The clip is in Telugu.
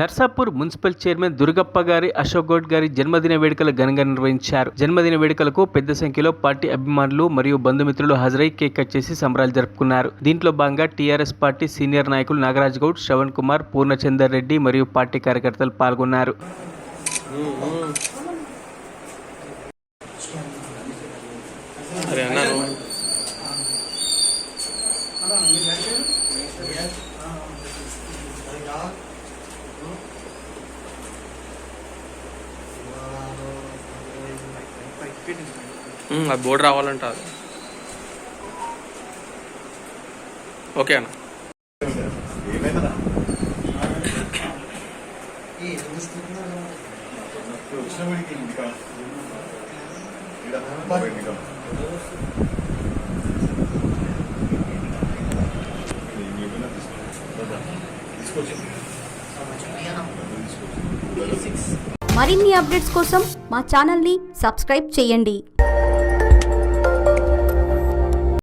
నర్సాపూర్ మున్సిపల్ చైర్మన్ దుర్గప్ప గారి అశోక్ గౌడ్ గారి జన్మదిన వేడుకలు ఘనంగా నిర్వహించారు. జన్మదిన వేడుకలకు పెద్ద సంఖ్యలో పార్టీ అభిమానులు మరియు బంధుమిత్రులు హాజరై కేక్ కట్ చేసి సంబరాలు జరుపుకున్నారు. దీంట్లో భాగంగా టీఆర్ఎస్ పార్టీ సీనియర్ నాయకులు నాగరాజ్ గౌడ్, శ్రవణ్ కుమార్, పూర్ణచందర్ రెడ్డి మరియు పార్టీ కార్యకర్తలు పాల్గొన్నారు. అది బోర్డు రావాలంట. ఓకే అన్న. మరిన్ని అప్డేట్స్ కోసం మా ఛానల్ని సబ్స్క్రైబ్ చేయండి.